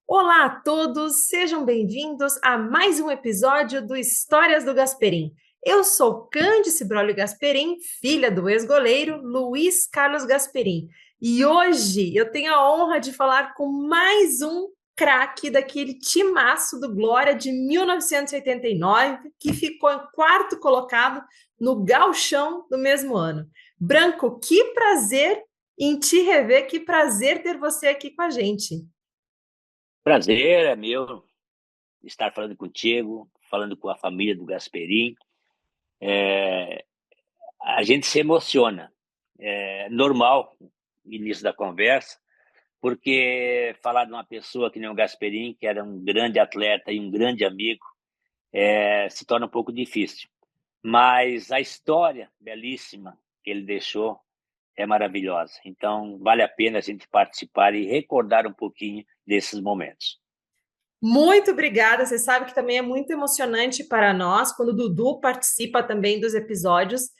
Olá a todos, sejam bem-vindos a mais um episódio do Histórias do Gasperim. Eu sou Cândice Brolio Gasperim, filha do ex-goleiro Luiz Carlos Gasperim. E hoje eu tenho a honra de falar com mais um craque daquele timaço do Glória de 1989, que ficou em quarto colocado no Gauchão do mesmo ano. Branco, que prazer em te rever, que prazer ter você aqui com a gente. Prazer é meu estar falando contigo, falando com a família do Gasperim. A gente se emociona. É normal o início da conversa, porque falar de uma pessoa que nem o Gasperim, que era um grande atleta e um grande amigo, se torna um pouco difícil. Mas a história belíssima que ele deixou é maravilhosa. Então, vale a pena a gente participar e recordar um pouquinho desses momentos. Muito obrigada. Você sabe que também é muito emocionante para nós quando o Dudu participa também dos episódios,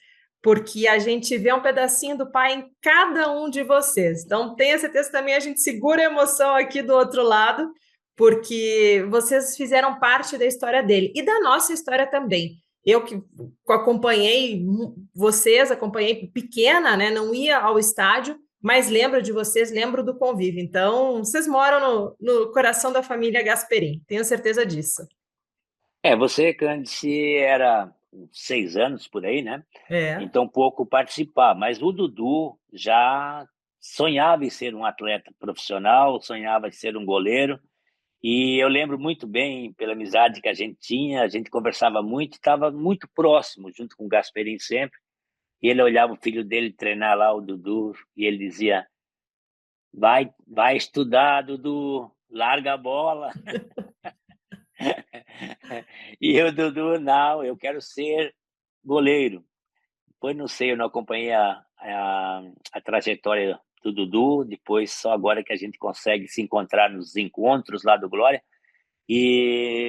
porque a gente vê um pedacinho do pai em cada um de vocês. Então, tenha certeza que também a gente segura a emoção aqui do outro lado, porque vocês fizeram parte da história dele e da nossa história também. Eu que acompanhei vocês, acompanhei pequena, né? Não ia ao estádio, mas lembro de vocês, lembro do convívio. Então, vocês moram no coração da família Gasperim, tenho certeza disso. Você, Candice, era uns 6 anos por aí, né? É. Então pouco participar, mas o Dudu já sonhava em ser um atleta profissional, sonhava em ser um goleiro, e eu lembro muito bem, pela amizade que a gente tinha, a gente conversava muito, estava muito próximo, junto com o Gasperim sempre, e ele olhava o filho dele treinar lá, o Dudu, e ele dizia, vai estudar, Dudu, larga a bola. E o Dudu, não, eu quero ser goleiro. Depois, não sei, eu não acompanhei a trajetória do Dudu, depois só agora que a gente consegue se encontrar nos encontros lá do Glória,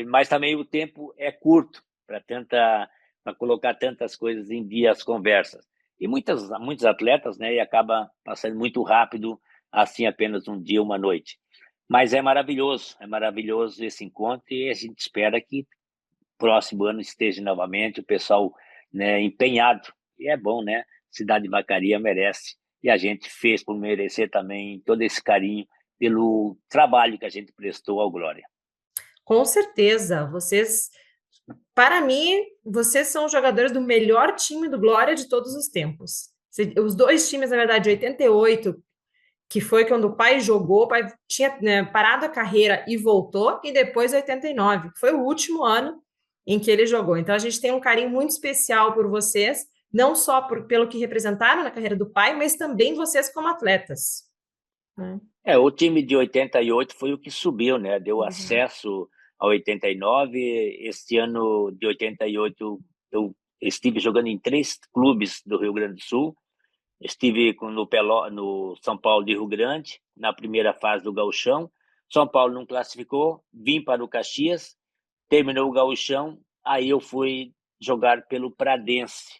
mas também o tempo é curto para colocar tantas coisas em dia as conversas. E muitos atletas, né, e acaba passando muito rápido, assim, apenas um dia, uma noite. Mas é maravilhoso esse encontro e a gente espera que próximo ano esteja novamente o pessoal, né, empenhado. E é bom, né? Cidade de Vacaria merece. E a gente fez por merecer também todo esse carinho pelo trabalho que a gente prestou ao Glória. Com certeza, vocês, para mim, vocês são os jogadores do melhor time do Glória de todos os tempos. Os dois times, na verdade, 88, que foi quando o pai jogou, o pai tinha, né, parado a carreira e voltou, e depois 89, que foi o último ano em que ele jogou. Então a gente tem um carinho muito especial por vocês, não só pelo que representaram na carreira do pai, mas também vocês como atletas. Né? O time de 88 foi o que subiu, né? Deu Exato. acesso a 89. Este ano de 88, eu estive jogando em 3 clubes do Rio Grande do Sul. Estive no São Paulo de Rio Grande, na primeira fase do Gauchão. São Paulo não classificou, vim para o Caxias, terminou o Gauchão, aí eu fui jogar pelo Pradense,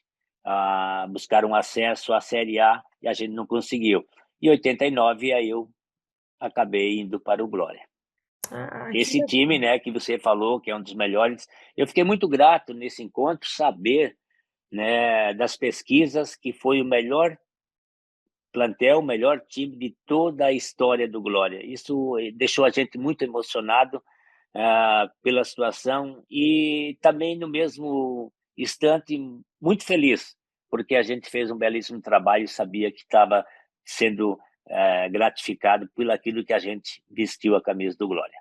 buscar um acesso à Série A, e a gente não conseguiu. Em 89, aí eu acabei indo para o Glória. Ah, que Esse time, legal. né, que você falou, que é um dos melhores, eu fiquei muito grato nesse encontro saber, né, das pesquisas que foi o melhor plantel, o melhor time de toda a história do Glória. Isso deixou a gente muito emocionado pela situação e também no mesmo instante muito feliz, porque a gente fez um belíssimo trabalho e sabia que estava sendo gratificado por aquilo que a gente vestiu a camisa do Glória.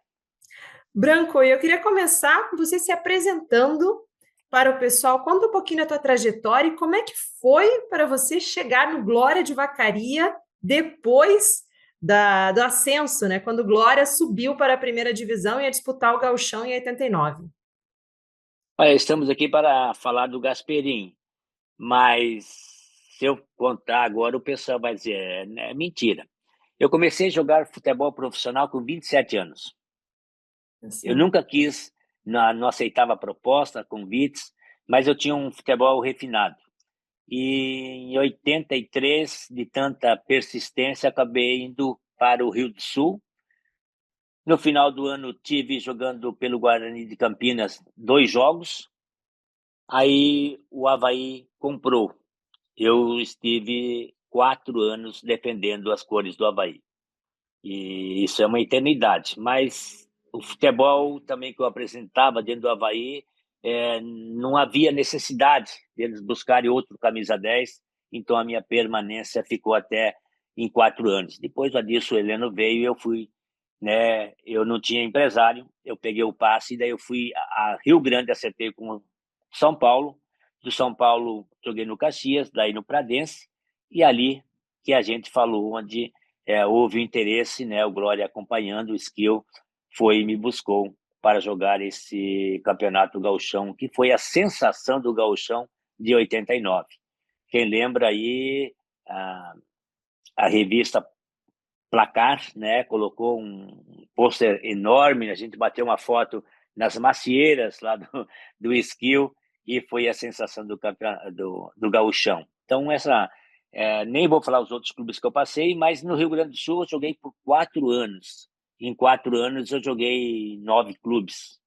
Branco, eu queria começar com você se apresentando para o pessoal. Conta um pouquinho da tua trajetória e como é que foi para você chegar no Glória de Vacaria depois do ascenso, né? Quando o Glória subiu para a primeira divisão e ia disputar o Gauchão em 89. Olha, estamos aqui para falar do Gasperim, mas se eu contar agora, o pessoal vai dizer, é mentira. Eu comecei a jogar futebol profissional com 27 anos. Eu Assim. nunca quis, não aceitava a proposta, convites, mas eu tinha um futebol refinado. E em 83, de tanta persistência, acabei indo para o Rio do Sul, No final do ano, tive jogando pelo Guarani de Campinas 2 jogos. Aí o Avaí comprou. Eu estive 4 anos defendendo as cores do Avaí. E isso é uma eternidade. Mas o futebol também que eu apresentava dentro do Avaí, não havia necessidade deles buscarem outro camisa 10. Então a minha permanência ficou até em 4 anos. Depois o Adilson Heleno veio e eu fui, né? Eu não tinha empresário, eu peguei o passe e daí eu fui a Rio Grande, acertei com São Paulo. Do São Paulo joguei no Caxias, daí no Pradense, e ali que a gente falou onde houve interesse, né? O Glória acompanhando o Skill foi e me buscou para jogar esse campeonato gauchão, que foi a sensação do gauchão de 89. Quem lembra aí a revista Placar, né? Colocou um pôster enorme, a gente bateu uma foto nas macieiras lá do Skill e foi a sensação do gauchão. Então, nem vou falar os outros clubes que eu passei, mas no Rio Grande do Sul eu joguei por 4 anos. Em 4 anos eu joguei 9 clubes,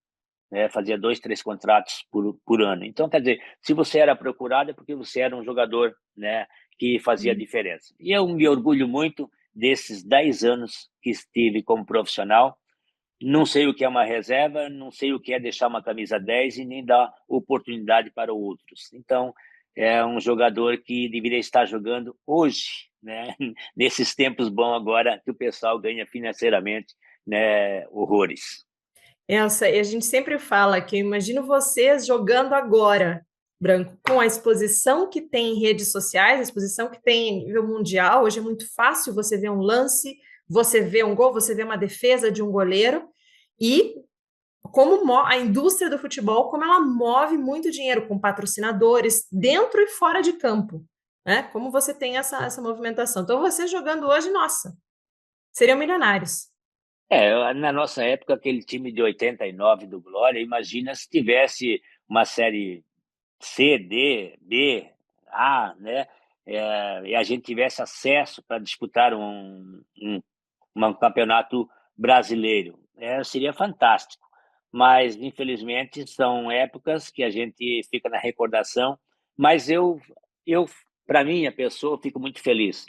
né? Fazia 2, 3 contratos por ano. Então, quer dizer, se você era procurado é porque você era um jogador, né, que fazia diferença. E eu me orgulho muito desses 10 anos que estive como profissional. Não sei o que é uma reserva, não sei o que é deixar uma camisa 10 e nem dar oportunidade para outros. Então, é um jogador que deveria estar jogando hoje, né? Nesses tempos bons agora que o pessoal ganha financeiramente, né, horrores. Elsa, e a gente sempre fala que eu imagino vocês jogando agora, Branco, com a exposição que tem em redes sociais, a exposição que tem em nível mundial. Hoje é muito fácil você ver um lance, você vê um gol, você vê uma defesa de um goleiro, e a indústria do futebol, como ela move muito dinheiro com patrocinadores dentro e fora de campo, né? Como você tem essa movimentação. Então, você jogando hoje, nossa, seriam milionários. Na nossa época, aquele time de 89 do Glória, imagina se tivesse uma série C, D, B, A, né? E a gente tivesse acesso para disputar um campeonato brasileiro. Seria fantástico. Mas, infelizmente, são épocas que a gente fica na recordação. Mas eu para mim, a pessoa, fico muito feliz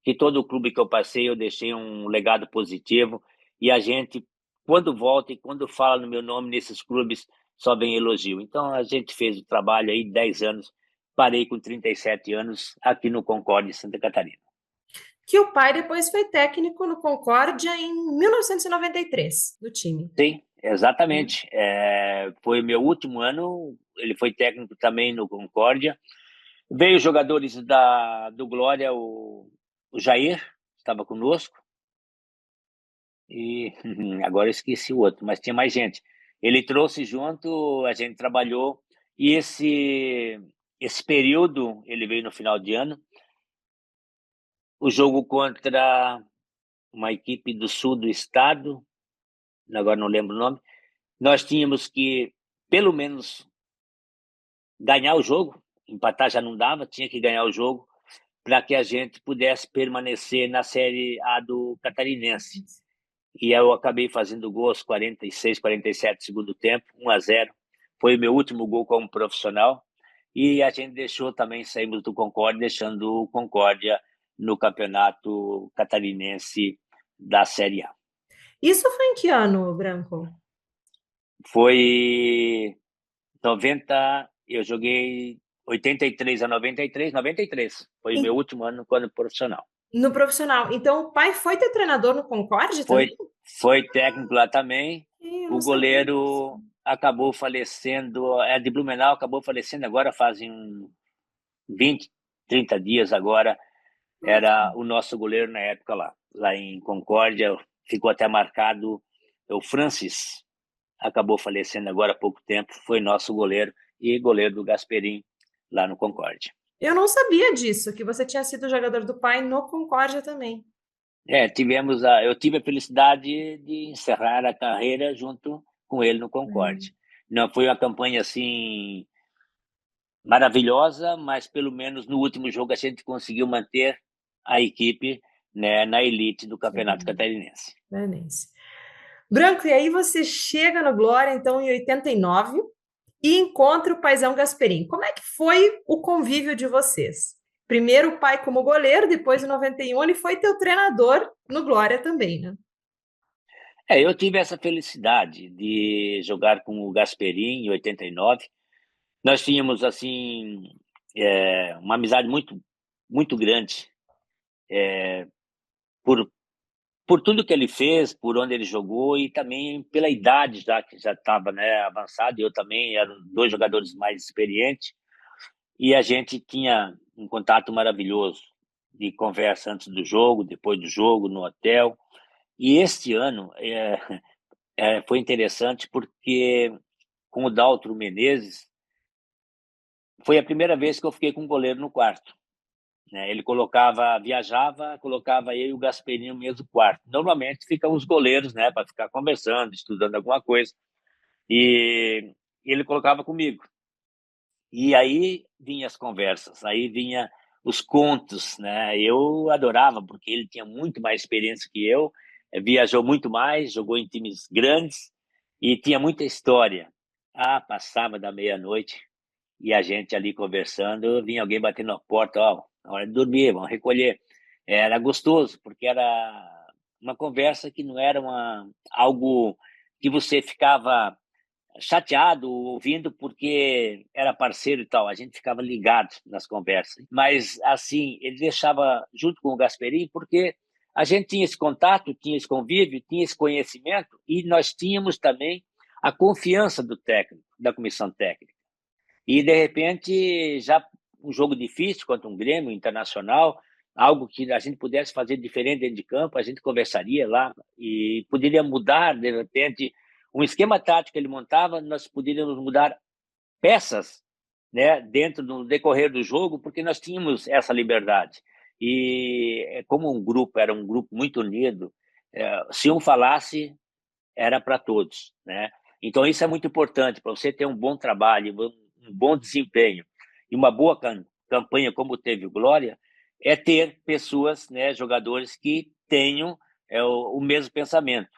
que todo o clube que eu passei, eu deixei um legado positivo e a gente, quando volta e quando fala no meu nome nesses clubes, só vem elogio. Então, a gente fez o trabalho aí 10 anos, parei com 37 anos aqui no Concórdia, Santa Catarina. Que o pai depois foi técnico no Concórdia em 1993, do time. Sim, exatamente. Foi meu último ano, ele foi técnico também no Concórdia. Veio jogadores do Glória, o Jair estava conosco, e agora eu esqueci o outro, mas tinha mais gente. Ele trouxe junto, a gente trabalhou, e esse período, ele veio no final de ano, o jogo contra uma equipe do sul do estado, agora não lembro o nome, nós tínhamos que, pelo menos, ganhar o jogo, empatar já não dava, tinha que ganhar o jogo, para que a gente pudesse permanecer na Série A do Catarinense. E eu acabei fazendo gol aos 46, 47 segundo tempo, 1-0. Foi o meu último gol como profissional. E a gente deixou também, saímos do Concórdia, deixando o Concórdia no campeonato catarinense da Série A. Isso foi em que ano, Branco? Foi 90, eu joguei 83 a 93, 93. Foi o meu último ano quando profissional. No profissional. Então, o pai foi teu treinador no Concorde também? Foi técnico lá também. Eu não O sabia disso. goleiro acabou falecendo, de Blumenau, acabou falecendo agora fazem 20, 30 dias agora. Era o nosso goleiro na época lá em Concórdia, ficou até marcado, o Francis, acabou falecendo agora há pouco tempo, foi nosso goleiro e goleiro do Gasperim lá no Concórdia. Eu não sabia disso, que você tinha sido jogador do pai no Concórdia também. Eu tive a felicidade de encerrar a carreira junto com ele no Concórdia. Não foi uma campanha assim maravilhosa, mas pelo menos no último jogo a gente conseguiu manter a equipe, né, na elite do Campeonato Catarinense. Belenense. Branco, e aí você chega no Glória, então, em 89, e encontra o paizão Gasperim. Como é que foi o convívio de vocês? Primeiro o pai como goleiro, depois em 91 ele foi teu treinador no Glória também, né? Eu tive essa felicidade de jogar com o Gasperini em 89. Nós tínhamos, assim, uma amizade muito, muito grande por, por tudo que ele fez, por onde ele jogou e também pela idade já que já estava, né, avançado. Eu também eram dois jogadores mais experientes e a gente tinha um contato maravilhoso de conversa antes do jogo, depois do jogo, no hotel. E este ano foi interessante porque com o Daltro Menezes foi a primeira vez que eu fiquei com um goleiro no quarto. Né? Ele viajava, colocava eu e o Gasperini no mesmo quarto. Normalmente ficam os goleiros, né, para ficar conversando, estudando alguma coisa. E ele colocava comigo. E aí vinha as conversas, aí vinha os contos, né? Eu adorava porque ele tinha muito mais experiência que eu, viajou muito mais, jogou em times grandes e tinha muita história. Passava da meia-noite e a gente ali conversando, vinha alguém batendo na porta, ó, na hora de dormir, vamos recolher. Era gostoso, porque era uma conversa que não era algo que você ficava chateado ouvindo porque era parceiro e tal. A gente ficava ligado nas conversas. Mas, assim, ele deixava junto com o Gasperini porque a gente tinha esse contato, tinha esse convívio, tinha esse conhecimento e nós tínhamos também a confiança do técnico, da comissão técnica. E, de repente, já um jogo difícil contra um Grêmio Internacional, algo que a gente pudesse fazer diferente dentro de campo, a gente conversaria lá e poderia mudar, de repente, um esquema tático que ele montava, nós poderíamos mudar peças, né, dentro do decorrer do jogo, porque nós tínhamos essa liberdade. E como era um grupo muito unido, se um falasse, era para todos, né? Então isso é muito importante para você ter um bom trabalho, um bom desempenho e uma boa campanha como teve o Glória, é ter pessoas, né, jogadores que tenham o mesmo pensamento,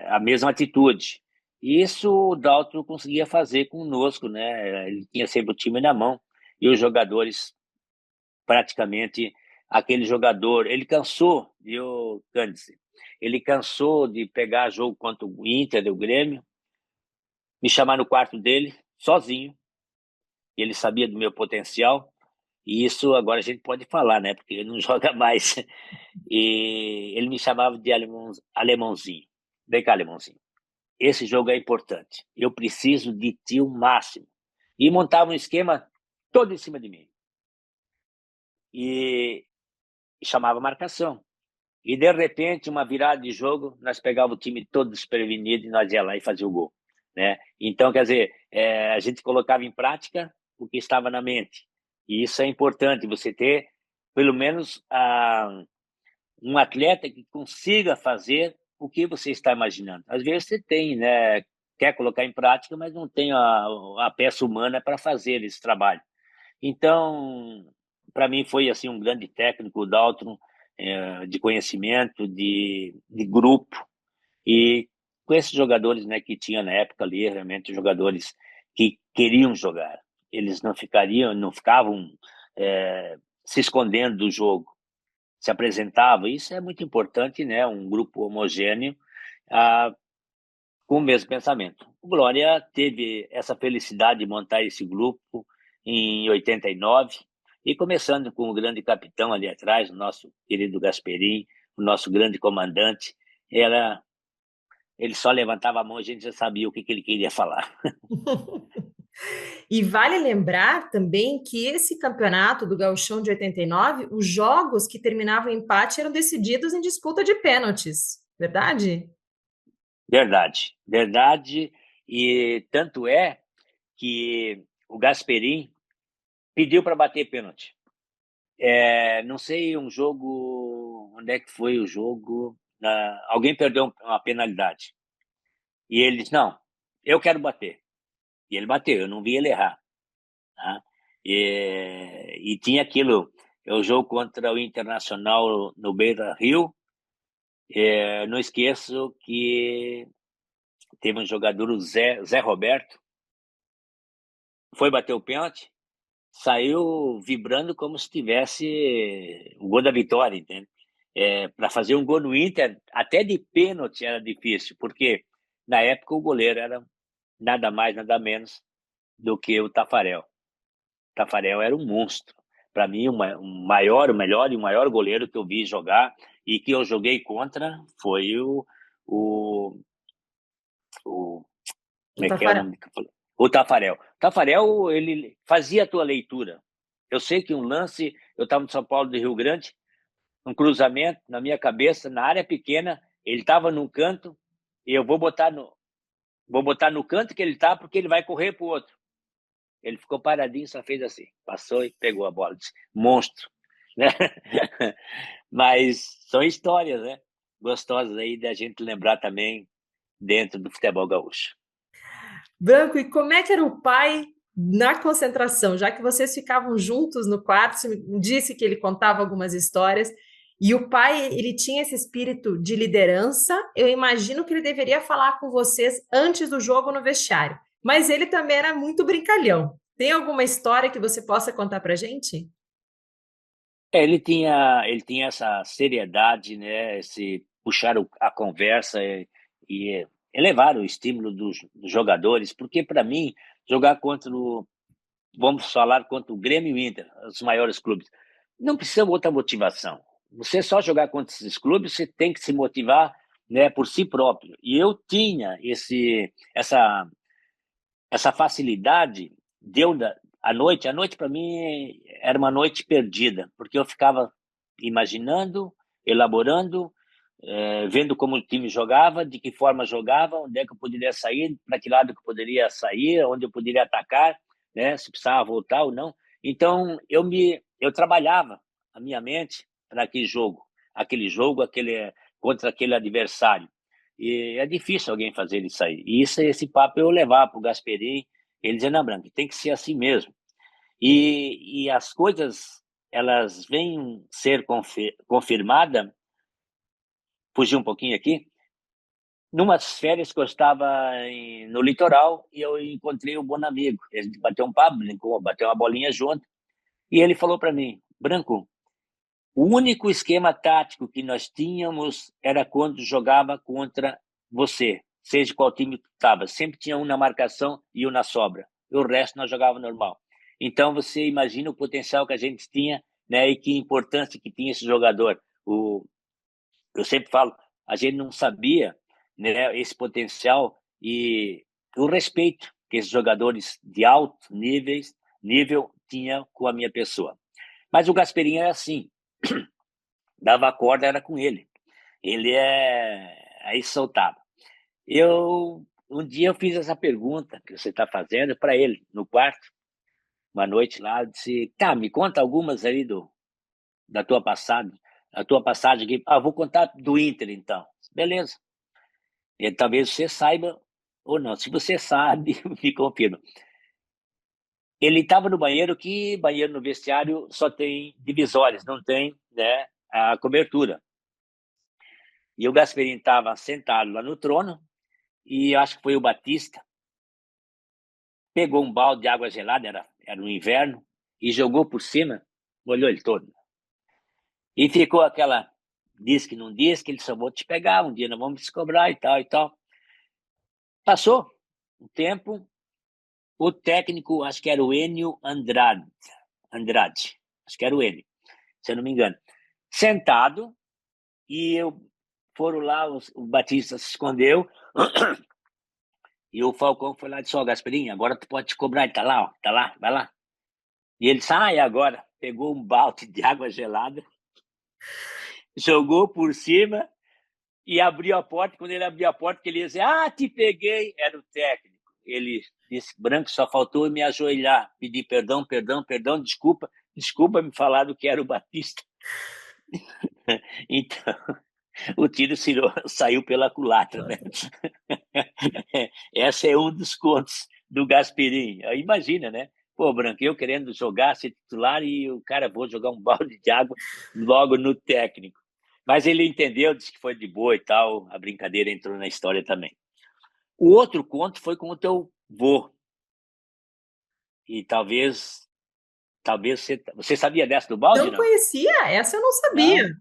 a mesma atitude. E isso o Dalton conseguia fazer conosco, né? Ele tinha sempre o time na mão e os jogadores praticamente aquele jogador. Ele cansou, viu, Cândice? Ele cansou de pegar jogo contra o Inter, o Grêmio, me chamar no quarto dele, sozinho. Ele sabia do meu potencial. E isso agora a gente pode falar, né? Porque ele não joga mais. E ele me chamava de alemãozinho. Vem cá, alemãozinho. Esse jogo é importante. Eu preciso de ti o máximo. E montava um esquema todo em cima de mim. E chamava marcação. E, de repente, uma virada de jogo, nós pegávamos o time todo desprevenido e nós ia lá e fazia o gol. Né? Então, quer dizer, a gente colocava em prática o que estava na mente. E isso é importante, você ter, pelo menos, um atleta que consiga fazer o que você está imaginando. Às vezes você tem, né, quer colocar em prática, mas não tem a peça humana para fazer esse trabalho. Então, para mim foi assim um grande técnico, o Dalton, de conhecimento, de grupo e com esses jogadores, né, que tinha na época ali, realmente jogadores que queriam jogar. Eles não ficavam se escondendo do jogo, se apresentavam. Isso é muito importante, né, um grupo homogêneo, ah, com o mesmo pensamento. O Glória teve essa felicidade de montar esse grupo em 89 e começando com o grande capitão ali atrás, o nosso querido Gasperim, o nosso grande comandante, ele só levantava a mão e a gente já sabia o que ele queria falar. E vale lembrar também que esse campeonato do Gauchão de 89, os jogos que terminavam em empate eram decididos em disputa de pênaltis, verdade? Verdade, verdade. E tanto é que o Gasperim pediu para bater pênalti. Não sei um jogo, onde é que foi o jogo? Alguém perdeu uma penalidade. E ele disse, não, eu quero bater. E ele bateu, eu não vi ele errar. Tá? E tinha aquilo, o jogo contra o Internacional no Beira-Rio, Não esqueço que teve um jogador, o Zé Roberto, foi bater o pênalti, saiu vibrando como se tivesse o gol da vitória, entende? Para fazer um gol no Inter, até de pênalti era difícil, porque na época o goleiro era nada mais, nada menos do que o Tafarel. O Tafarel era um monstro. Para mim, o melhor e o maior goleiro que eu vi jogar e que eu joguei contra foi o, o O como é que é o Tafarel. nome? O Tafarel. O Tafarel, ele fazia a tua leitura. Eu sei que um lance, eu estava no São Paulo do Rio Grande, um cruzamento na minha cabeça, na área pequena, ele estava num canto, e eu vou botar no canto que ele está, porque ele vai correr para o outro. Ele ficou paradinho, só fez assim, passou e pegou a bola. Disse, monstro. Né? Mas são histórias, né? Gostosas aí da gente lembrar também dentro do futebol gaúcho. Branco, e como é que era o pai na concentração? Já que vocês ficavam juntos no quarto, você me disse que ele contava algumas histórias, e o pai, ele tinha esse espírito de liderança. Eu imagino que ele deveria falar com vocês antes do jogo no vestiário, mas ele também era muito brincalhão. Tem alguma história que você possa contar para gente? Ele tinha essa seriedade, né? Esse puxar a conversa e elevar o estímulo dos jogadores, porque para mim jogar vamos falar contra o Grêmio e o Inter, os maiores clubes, não precisa outra motivação. Você só jogar contra esses clubes, você tem que se motivar, né, por si próprio. E eu tinha essa facilidade deu a noite para mim era uma noite perdida, porque eu ficava imaginando, elaborando, vendo como o time jogava, de que forma jogava, onde é que eu poderia sair, para que lado que eu poderia sair, onde eu poderia atacar, né, se precisava voltar ou não. Então eu trabalhava a minha mente para aquele jogo, contra aquele adversário. E é difícil alguém fazer ele sair. E esse papo eu levar para o Gasperini, ele dizia, não, Branco, tem que ser assim mesmo. E as coisas, elas vêm ser confirmadas, fugir um pouquinho aqui, numas férias que eu estava no litoral e eu encontrei um bom amigo. Ele bateu um papo, bateu uma bolinha junto, e ele falou para mim, Branco, o único esquema tático que nós tínhamos era quando jogava contra você, seja qual time que estava. Sempre tinha um na marcação e um na sobra. E o resto nós jogava normal. Então você imagina o potencial que a gente tinha, né? E que importância que tinha esse jogador. Eu sempre falo, a gente não sabia, né, esse potencial e o respeito que esses jogadores de alto nível tinham com a minha pessoa. Mas o Gasperini é assim, dava a corda, era com ele. Aí soltava. Um dia eu fiz essa pergunta que você está fazendo para ele, no quarto, uma noite lá, eu disse, tá, me conta algumas aí da tua passagem aqui. Ah, vou contar do Inter, então. Beleza. E talvez você saiba ou não. Se você sabe, me confirma. Ele estava no banheiro, que banheiro no vestiário só tem divisórias, não tem, né, a cobertura. E o Gasperini estava sentado lá no trono, e acho que foi o Batista, pegou um balde de água gelada, era no inverno, e jogou por cima, molhou ele todo. E ficou aquela, diz que não diz, que ele só vou te pegar, um dia nós vamos te cobrar e tal, e tal. Passou um tempo, o técnico, acho que era o Enio Andrade, acho que era o Enio, se eu não me engano, sentado, e foram lá, o Batista se escondeu, e o Falcão foi lá e disse, ó, Gasperini, agora tu pode te cobrar, ele tá lá, ó, tá lá, vai lá. E ele sai agora, pegou um balde de água gelada, jogou por cima e abriu a porta. Quando ele abriu a porta, que ele ia dizer, ah, te peguei, era o técnico. Ele disse, Branco, só faltou me ajoelhar, pedir perdão, perdão, perdão, desculpa me falar do que era o Batista. Então, o tiro saiu pela culatra, né? Esse é um dos contos do Gasperini. Imagina, né? Pô, Branco, eu querendo jogar, ser titular, e o cara, vou jogar um balde de água logo no técnico. Mas ele entendeu, disse que foi de boa e tal, a brincadeira entrou na história também. O outro conto foi com o teu vô. E talvez você sabia dessa do balde, Não não? conhecia, essa eu não sabia. Não.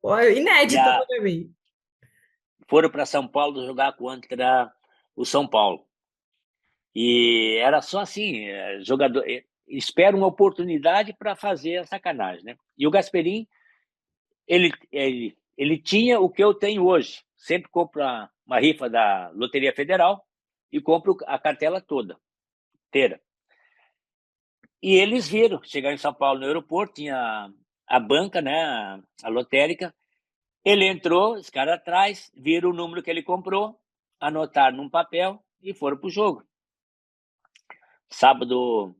Pô, E inédita a, para mim. foram para São Paulo jogar contra o São Paulo. E era só assim, jogador espera uma oportunidade para fazer a sacanagem, né? E o Gasperim, ele tinha o que eu tenho hoje. Sempre compro uma rifa da Loteria Federal e compro a cartela toda, inteira. E eles viram, chegaram em São Paulo no aeroporto, tinha a banca, né, a lotérica. Ele entrou, os caras atrás, viram o número que ele comprou, anotaram num papel e foram pro jogo. Sábado,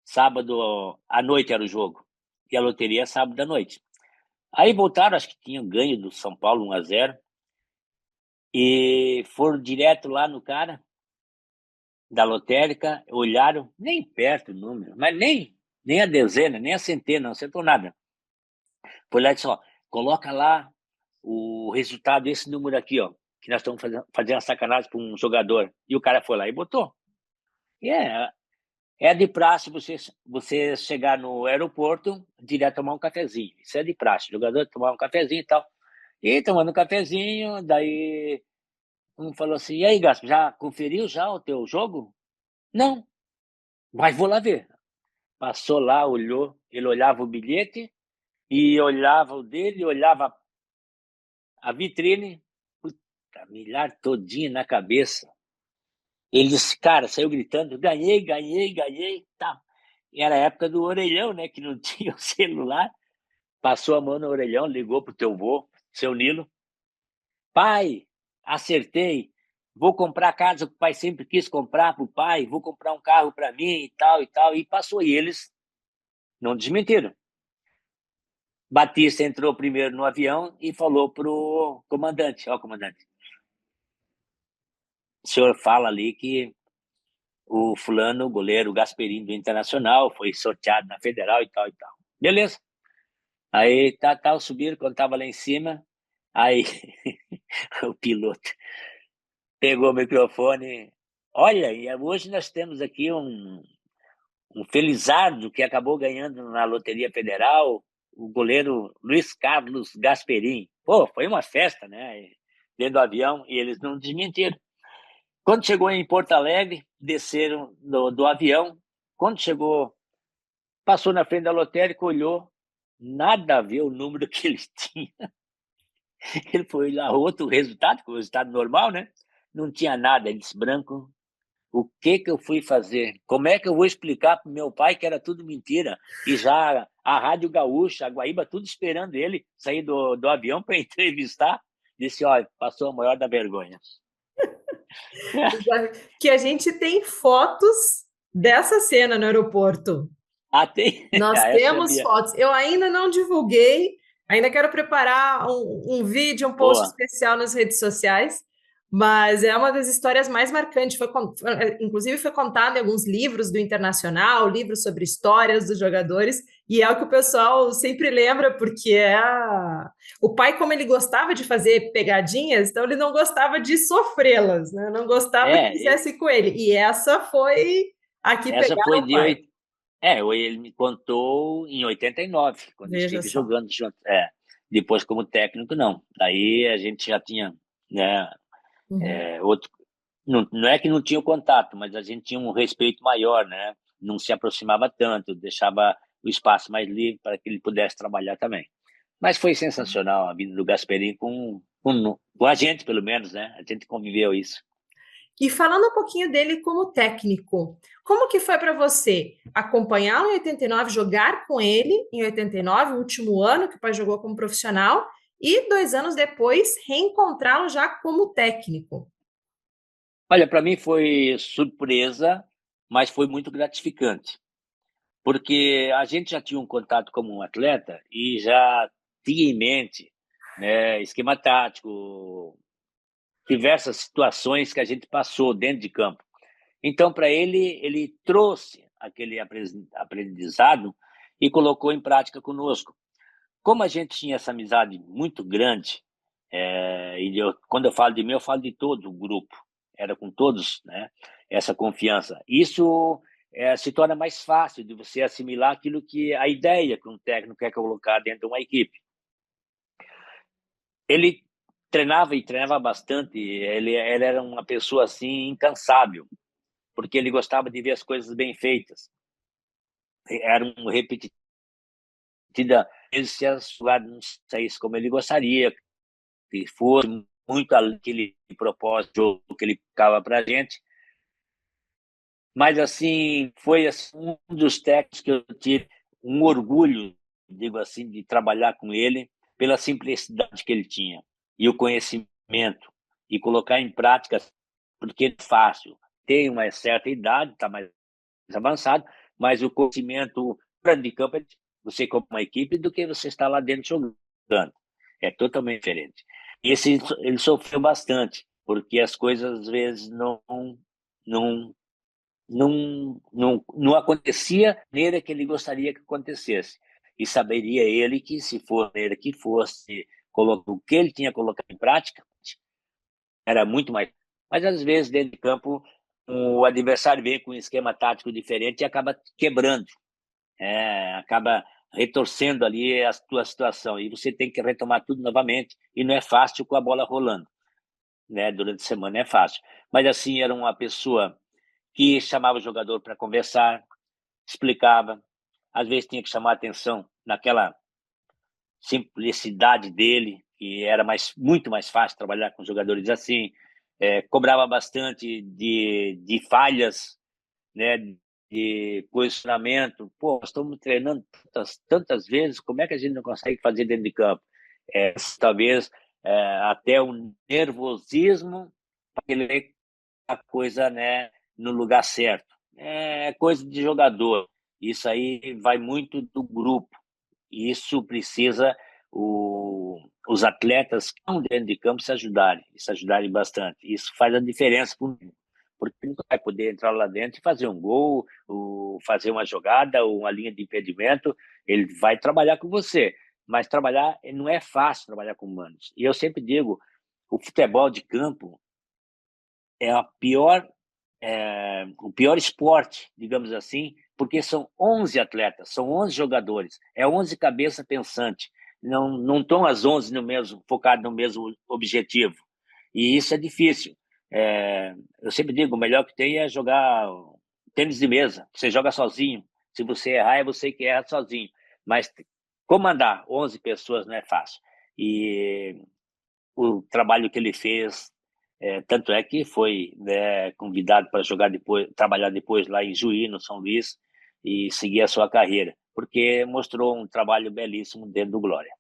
sábado à noite era o jogo. E a loteria sábado à noite. Aí voltaram, acho que tinham ganho do São Paulo 1-0. E foram direto lá no cara da lotérica, olharam, nem perto o número, mas nem a dezena, nem a centena, não acertou nada. Foi lá e disse, ó, coloca lá o resultado desse número aqui, ó, que nós estamos fazendo uma sacanagem para um jogador. E o cara foi lá e botou. E é de praxe você chegar no aeroporto direto tomar um cafezinho. Isso é de praxe, o jogador tomar um cafezinho e tal. E tomando um cafezinho, daí um falou assim, e aí, Gaspo, já conferiu já o teu jogo? Não, mas vou lá ver. Passou lá, olhou, ele olhava o bilhete e olhava o dele, olhava a vitrine, puta, milhar todinho na cabeça. Ele disse, cara, saiu gritando, ganhei, ganhei, ganhei, tá. E era a época do orelhão, né, que não tinha o celular. Passou a mão no orelhão, ligou pro teu vô, seu Nilo. Pai, acertei. Vou comprar a casa que o pai sempre quis comprar pro pai, vou comprar um carro para mim e tal e tal. E passou, e eles não desmentiram. Batista entrou primeiro no avião e falou pro comandante, ó, comandante, o senhor fala ali que o fulano, o goleiro Gasperini do Internacional, foi sorteado na Federal e tal e tal. Beleza. Aí tá, subiram quando tava lá em cima, aí o piloto pegou o microfone. Olha, e hoje nós temos aqui um felizardo que acabou ganhando na Loteria Federal, o goleiro Luiz Carlos Gasperini. Pô, foi uma festa, né? Dentro do avião, e eles não desmentiram. Quando chegou em Porto Alegre, desceram do avião. Quando chegou, passou na frente da lotérica, olhou, nada a ver o número que ele tinha. Ele foi lá, outro resultado, o resultado normal, né? Não tinha nada, ele disse, Branco, o que eu fui fazer? Como é que eu vou explicar para meu pai que era tudo mentira? E já a Rádio Gaúcha, a Guaíba, tudo esperando ele sair do avião para entrevistar. Disse, olha, passou a maior da vergonha. Que a gente tem fotos dessa cena no aeroporto. Ah, tem? Nós Essa é temos minha. fotos. Eu ainda não divulguei, ainda quero preparar um vídeo, um post Boa. especial nas redes sociais, mas é uma das histórias mais marcantes. Inclusive, foi contada em alguns livros do Internacional, livros sobre histórias dos jogadores, e é o que o pessoal sempre lembra, porque o pai, como ele gostava de fazer pegadinhas, então ele não gostava de sofrê-las, né? Não gostava que É, fizesse com ele. E essa foi a que essa foi pegaram o de pai. ele me contou em 89, quando Veja esteve só. jogando junto. Depois como técnico, não. Daí a gente já tinha, né, Uhum. outro. Não é que não tinha o contato, mas a gente tinha um respeito maior, né? Não se aproximava tanto, deixava o espaço mais livre para que ele pudesse trabalhar também. Mas foi sensacional a vida do Gasperini com a gente, pelo menos, né? A gente conviveu isso. E falando um pouquinho dele como técnico, como que foi para você acompanhar em 89, jogar com ele em 89, o último ano que o pai jogou como profissional, e 2 anos depois reencontrá-lo já como técnico? Olha, para mim foi surpresa, mas foi muito gratificante, porque a gente já tinha um contato como um atleta e já tinha em mente, né, esquema tático, diversas situações que a gente passou dentro de campo. Então, para ele trouxe aquele aprendizado e colocou em prática conosco. como a gente tinha essa amizade muito grande, quando eu falo de mim, eu falo de todo o grupo, era com todos, né, essa confiança. Isso se torna mais fácil de você assimilar aquilo que a ideia que um técnico quer colocar dentro de uma equipe. Ele treinava e treinava bastante, ele era uma pessoa assim incansável, porque ele gostava de ver as coisas bem feitas. Era um repetitivo, se as jogadas não saíssem como ele gostaria, que fosse muito aquele propósito que ele ficava para a gente. Mas, assim, foi assim, um dos técnicos que eu tive um orgulho, digo assim, de trabalhar com ele, pela simplicidade que ele tinha e o conhecimento, e colocar em prática, porque é fácil. Tem uma certa idade, está mais avançado, mas o conhecimento fora de campo é você como uma equipe do que você está lá dentro jogando. É totalmente diferente. E ele sofreu bastante, porque as coisas às vezes não não acontecia nele que ele gostaria que acontecesse. E saberia ele que se for nele que fosse o que ele tinha colocado em prática, era muito mais. Mas às vezes dentro de campo o adversário vem com um esquema tático diferente e acaba quebrando, acaba retorcendo ali a tua situação e você tem que retomar tudo novamente e não é fácil com a bola rolando, né? Durante a semana não é fácil. Mas assim, era uma pessoa que chamava o jogador para conversar, explicava, às vezes tinha que chamar a atenção naquela simplicidade dele, que era muito mais fácil trabalhar com jogadores assim, cobrava bastante de falhas, né, de posicionamento. Pô, nós estamos treinando tantas vezes, como é que a gente não consegue fazer dentro de campo? Talvez até um nervosismo para ele a coisa, né, no lugar certo. É coisa de jogador. Isso aí vai muito do grupo. Isso precisa os atletas que estão dentro de campo se ajudarem bastante. Isso faz a diferença, porque ele não vai poder entrar lá dentro e fazer um gol, ou fazer uma jogada, ou uma linha de impedimento. Ele vai trabalhar com você, mas trabalhar não é fácil trabalhar com humanos. E eu sempre digo, o futebol de campo é o pior esporte, digamos assim, porque são 11 atletas, são 11 jogadores, é 11 cabeça pensante. Não estão as 11 focado no mesmo objetivo. E isso é difícil. Eu sempre digo, o melhor que tem é jogar tênis de mesa. Você joga sozinho. Se você errar, é você que erra sozinho. Mas comandar 11 pessoas não é fácil. E o trabalho que ele fez, tanto é que foi, né, convidado para trabalhar depois lá em Juí, no São Luís, e seguir a sua carreira, porque mostrou um trabalho belíssimo dentro do Glória.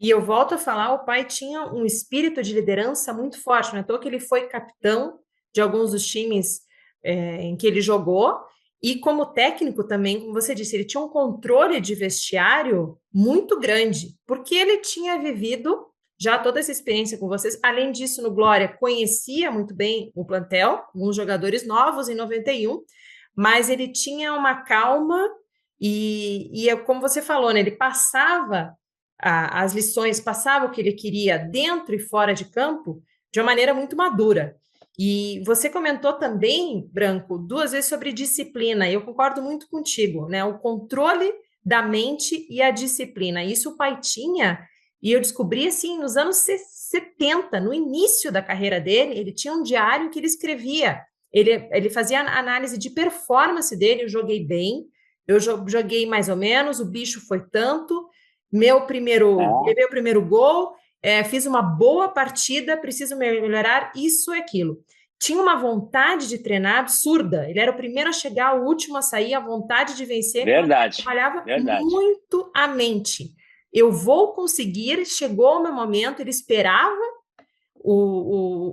E eu volto a falar, o pai tinha um espírito de liderança muito forte, não é à toa que ele foi capitão de alguns dos times em que ele jogou, e como técnico também, como você disse, ele tinha um controle de vestiário muito grande, porque ele tinha vivido já toda essa experiência com vocês. Além disso, no Glória, conhecia muito bem o plantel, alguns jogadores novos em 91, mas ele tinha uma calma como você falou, né, ele passava as lições, passava o que ele queria dentro e fora de campo de uma maneira muito madura. E você comentou também, Branco, duas vezes sobre disciplina, e eu concordo muito contigo, né? O controle da mente e a disciplina. Isso o pai tinha, e eu descobri assim nos anos 70, no início da carreira dele, ele tinha um diário que ele escrevia. Ele fazia análise de performance dele, eu joguei bem, eu joguei mais ou menos, o bicho foi tanto, meu primeiro gol, fiz uma boa partida, preciso melhorar isso e aquilo. Tinha uma vontade de treinar absurda. Ele era o primeiro a chegar, o último a sair, a vontade de vencer. Verdade, Trabalhava verdade. muito a mente. Eu vou conseguir, chegou o meu momento, ele esperava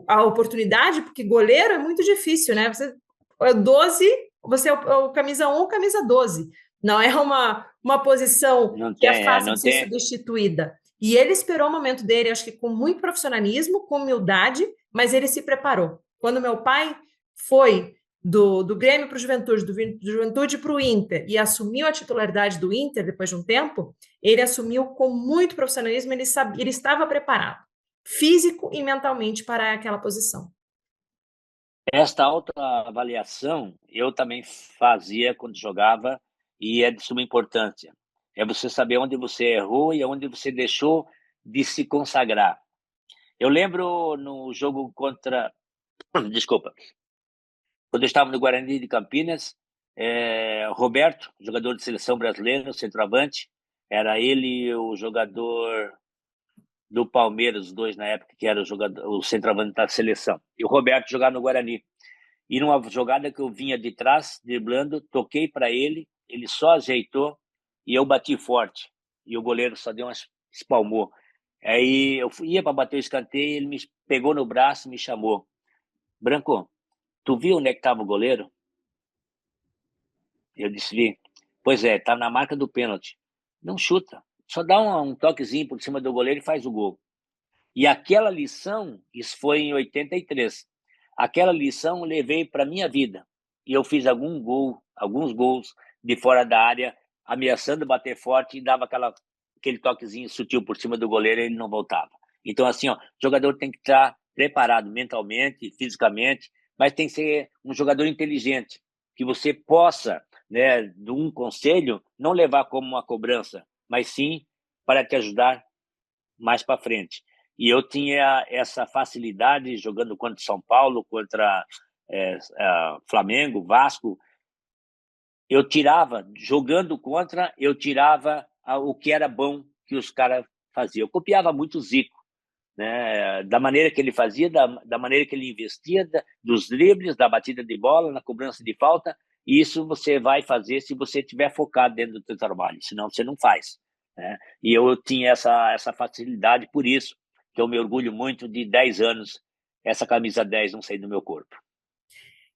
a oportunidade, porque goleiro é muito difícil, né? Você é 12, você é o camisa 1 ou camisa 12. Não é uma posição Não que é tem, fácil não de ser tem. substituída. E ele esperou o momento dele, acho que com muito profissionalismo, com humildade, mas ele se preparou. Quando meu pai foi do Grêmio para o Juventude, do Juventude para o Inter, e assumiu a titularidade do Inter depois de um tempo, ele assumiu com muito profissionalismo, ele estava preparado, físico e mentalmente, para aquela posição. Esta autoavaliação eu também fazia quando jogava e é de suma importância. É você saber onde você errou e onde você deixou de se consagrar. Eu lembro no jogo contra... Desculpa. Quando eu estava no Guarani de Campinas, Roberto, jogador de seleção brasileira, centroavante, era ele o jogador do Palmeiras, os dois na época, que era o centroavante da seleção. E o Roberto jogava no Guarani. E numa jogada que eu vinha de trás, driblando, toquei para ele, ele só ajeitou e eu bati forte. E o goleiro só deu uma espalmou. Aí eu ia para bater o escanteio, ele me pegou no braço e me chamou. Branco, tu viu onde é que estava o goleiro? Eu disse, vi. Pois é, tá na marca do pênalti. Não chuta, só dá um toquezinho por cima do goleiro e faz o gol. E aquela lição, isso foi em 83. Aquela lição eu levei para minha vida. E eu fiz alguns gols de fora da área, ameaçando bater forte e dava aquele toquezinho sutil por cima do goleiro e ele não voltava. Então, assim, ó, o jogador tem que estar preparado mentalmente, fisicamente, mas tem que ser um jogador inteligente, que você possa, né, de um conselho, não levar como uma cobrança, mas sim para te ajudar mais para frente. E eu tinha essa facilidade jogando contra São Paulo, contra Flamengo, Vasco. Eu tirava, jogando contra, eu tirava o que era bom que os caras faziam. Eu copiava muito o Zico, né? Da maneira que ele fazia, da maneira que ele investia, dos dribles, da batida de bola, na cobrança de falta. E isso você vai fazer se você estiver focado dentro do seu trabalho, senão você não faz, né? E eu tinha essa facilidade, por isso que eu me orgulho muito de 10 anos, essa camisa 10 não sair do meu corpo.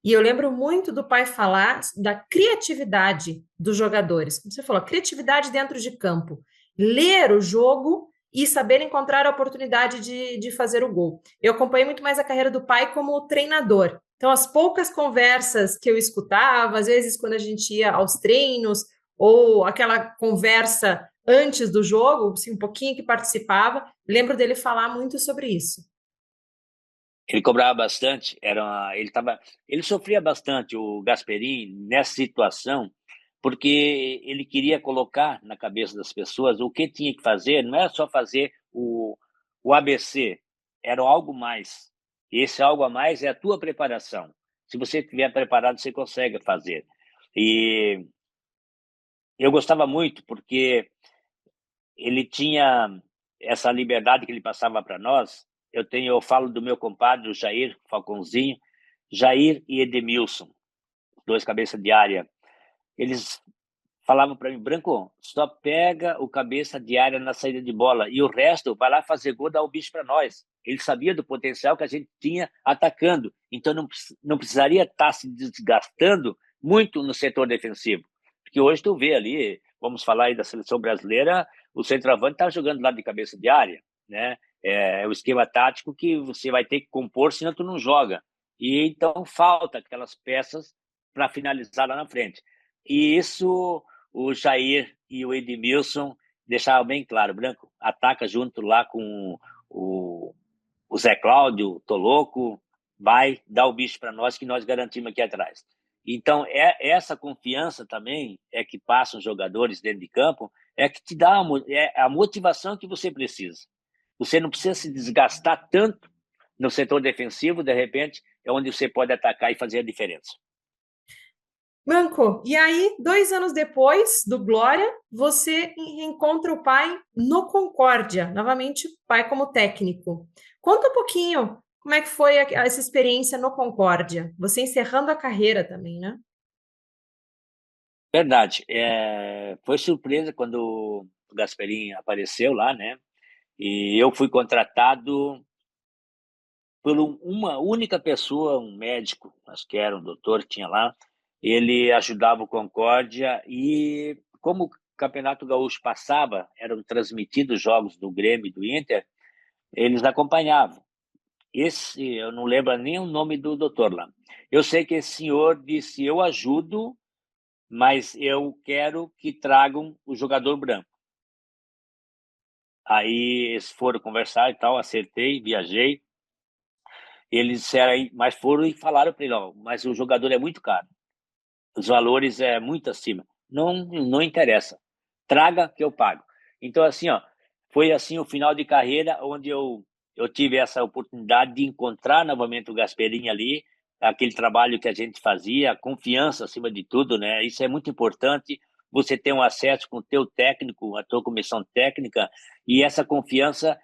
E eu lembro muito do pai falar da criatividade dos jogadores. Como você falou, criatividade dentro de campo. Ler o jogo e saber encontrar a oportunidade de fazer o gol. Eu acompanhei muito mais a carreira do pai como treinador. Então, as poucas conversas que eu escutava, às vezes quando a gente ia aos treinos, ou aquela conversa antes do jogo, assim, um pouquinho que participava, lembro dele falar muito sobre isso. Ele cobrava bastante, ele sofria bastante, o Gasperini, nessa situação, porque ele queria colocar na cabeça das pessoas o que tinha que fazer, não era só fazer o ABC, era algo mais. E esse algo a mais é a tua preparação. Se você estiver preparado, você consegue fazer. E eu gostava muito, porque ele tinha essa liberdade que ele passava para nós. Eu falo do meu compadre, o Jair Falconzinho, Jair e Edemilson, dois cabeças de área. Eles falavam para mim, Branco, só pega o cabeça de área na saída de bola e o resto vai lá fazer gol, dá o bicho para nós. Ele sabia do potencial que a gente tinha atacando, então não precisaria estar se desgastando muito no setor defensivo. Porque hoje tu vê ali, vamos falar aí da seleção brasileira, o centroavante está jogando lá de cabeça de área, né? É o esquema tático que você vai ter que compor, senão tu não joga. E então falta aquelas peças para finalizar lá na frente. E isso o Jair e o Edmilson deixavam bem claro, Branco, ataca junto lá com o, o Zé Cláudio, Toloco, vai dar o bicho para nós que nós garantimos aqui atrás. Então, essa confiança também é que passam os jogadores dentro de campo, é que te dá a motivação que você precisa. Você não precisa se desgastar tanto no setor defensivo, de repente, é onde você pode atacar e fazer a diferença. Branco, e aí, 2 anos depois do Glória, você encontra o pai no Concórdia, novamente, pai como técnico. Conta um pouquinho como é que foi essa experiência no Concórdia, você encerrando a carreira também, né? Verdade. Foi surpresa quando o Gasperini apareceu lá, né? E eu fui contratado por uma única pessoa, um médico, acho que era um doutor que tinha lá. Ele ajudava o Concórdia e como o Campeonato Gaúcho passava, eram transmitidos jogos do Grêmio e do Inter, eles acompanhavam. Eu não lembro nem o nome do doutor lá. Eu sei que esse senhor disse, eu ajudo, mas eu quero que tragam o jogador branco. Aí eles foram conversar e tal, acertei, viajei. Eles disseram aí, mas foram e falaram para ele, ó, mas o jogador é muito caro. Os valores é muito acima. Não interessa. Traga que eu pago. Então, assim, ó, foi assim o final de carreira onde eu tive essa oportunidade de encontrar novamente o Gasperini ali, aquele trabalho que a gente fazia, a confiança acima de tudo, né? Isso é muito importante, você ter um acesso com o teu técnico, a tua comissão técnica, e essa confiança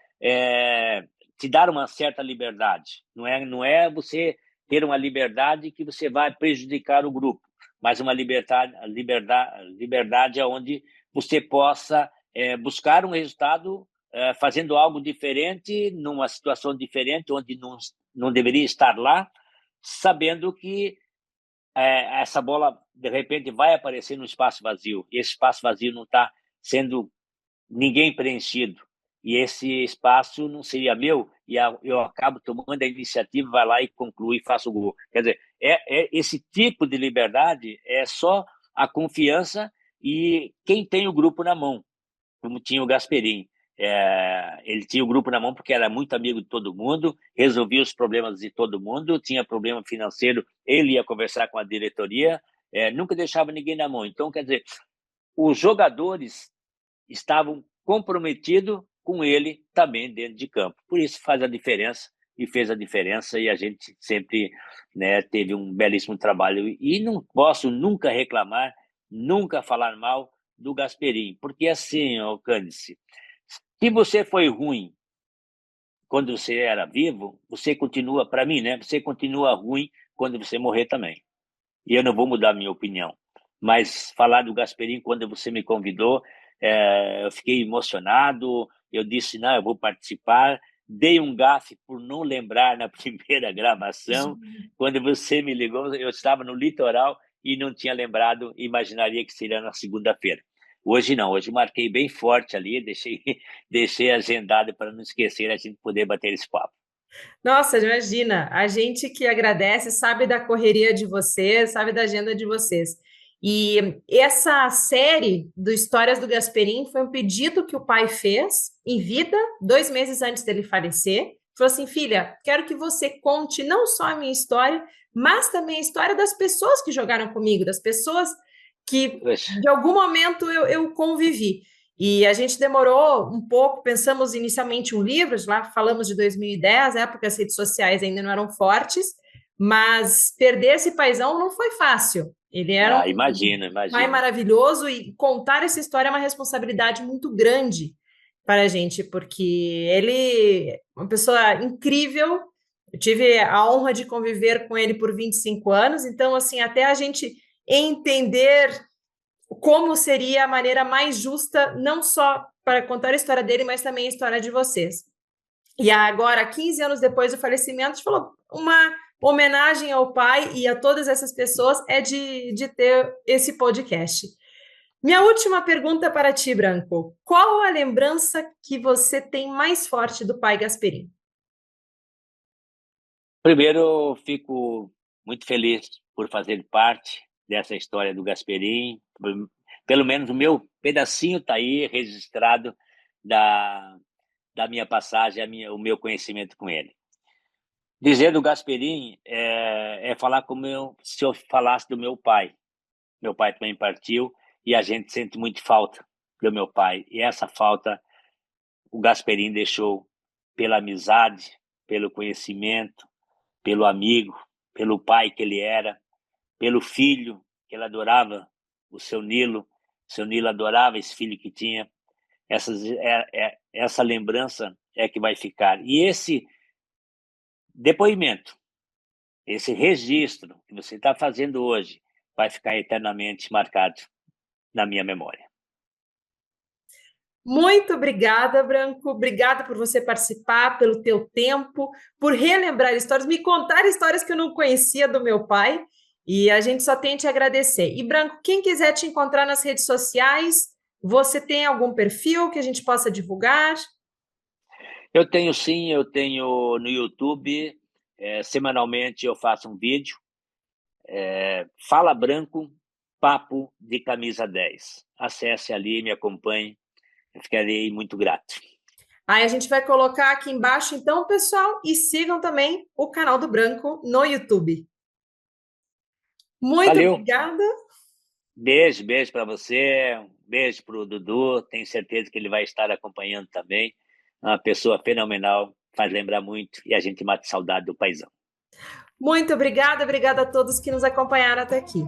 te dar uma certa liberdade. Não é você ter uma liberdade que você vai prejudicar o grupo, mas uma liberdade onde você possa buscar um resultado fazendo algo diferente, numa situação diferente, onde não deveria estar lá, sabendo que essa bola, de repente, vai aparecer no espaço vazio, e esse espaço vazio não está sendo ninguém preenchido, e esse espaço não seria meu, e eu acabo tomando a iniciativa, vai lá e conclui e faço o gol. Quer dizer, esse tipo de liberdade é só a confiança e quem tem o grupo na mão, como tinha o Gasperini. Ele tinha o grupo na mão porque era muito amigo de todo mundo, resolvia os problemas de todo mundo, tinha problema financeiro, ele ia conversar com a diretoria, nunca deixava ninguém na mão. Então, quer dizer, os jogadores estavam comprometidos com ele também dentro de campo. Por isso faz a diferença e fez a diferença, e a gente sempre, né, teve um belíssimo trabalho. E não posso nunca reclamar, nunca falar mal do Gasperini, porque assim, Cândice, se você foi ruim quando você era vivo, você continua, para mim, né, você continua ruim quando você morrer também. E eu não vou mudar a minha opinião. Mas falar do Gasperini, quando você me convidou, eu fiquei emocionado, eu disse, não, eu vou participar, dei um gafe por não lembrar na primeira gravação, quando você me ligou, eu estava no litoral e não tinha lembrado, imaginaria que seria na segunda-feira. Hoje não, hoje marquei bem forte ali, deixei agendado para não esquecer a gente poder bater esse papo. Nossa, imagina, a gente que agradece, sabe da correria de vocês, sabe da agenda de vocês. E essa série do Histórias do Gasperim foi um pedido que o pai fez em vida, 2 meses antes dele falecer. Falou assim, filha, quero que você conte não só a minha história, mas também a história das pessoas que jogaram comigo, das pessoas que de algum momento eu convivi. E a gente demorou um pouco, pensamos inicialmente em um livro, lá falamos de 2010, época as redes sociais ainda não eram fortes, mas perder esse paizão não foi fácil. Ele era um Imagino. pai maravilhoso e contar essa história é uma responsabilidade muito grande para a gente, porque ele é uma pessoa incrível. Eu tive a honra de conviver com ele por 25 anos, então, assim, até a gente entender como seria a maneira mais justa, não só para contar a história dele, mas também a história de vocês. E agora, 15 anos depois do falecimento, a gente falou, uma homenagem ao pai e a todas essas pessoas é de ter esse podcast. Minha última pergunta para ti, Branco. Qual a lembrança que você tem mais forte do pai Gasperini? Primeiro, eu fico muito feliz por fazer parte dessa história do Gasperini. Pelo menos o meu pedacinho está aí registrado da minha passagem, o meu conhecimento com ele. Dizer do Gasperini é falar como se eu falasse do meu pai. Meu pai também partiu e a gente sente muito falta do meu pai. E essa falta o Gasperini deixou pela amizade, pelo conhecimento, pelo amigo, pelo pai que ele era, pelo filho que ele adorava, o seu Nilo. O seu Nilo adorava esse filho que tinha. Essa lembrança é que vai ficar. E esse depoimento, esse registro que você está fazendo hoje, vai ficar eternamente marcado na minha memória. Muito obrigada, Branco. Obrigada por você participar, pelo teu tempo, por relembrar histórias, me contar histórias que eu não conhecia do meu pai. E a gente só tem a te agradecer. E, Branco, quem quiser te encontrar nas redes sociais, você tem algum perfil que a gente possa divulgar? Eu tenho sim, eu tenho no YouTube, semanalmente eu faço um vídeo Fala Branco, Papo de Camisa 10. Acesse ali, me acompanhe, eu ficarei muito grato. Aí a gente vai colocar aqui embaixo, então, pessoal, e sigam também o canal do Branco no YouTube. Muito Valeu, obrigada. beijo para você, beijo para o Dudu, tenho certeza que ele vai estar acompanhando também. Uma pessoa fenomenal, faz lembrar muito e a gente mata saudade do paizão. Muito obrigada, obrigada a todos que nos acompanharam até aqui.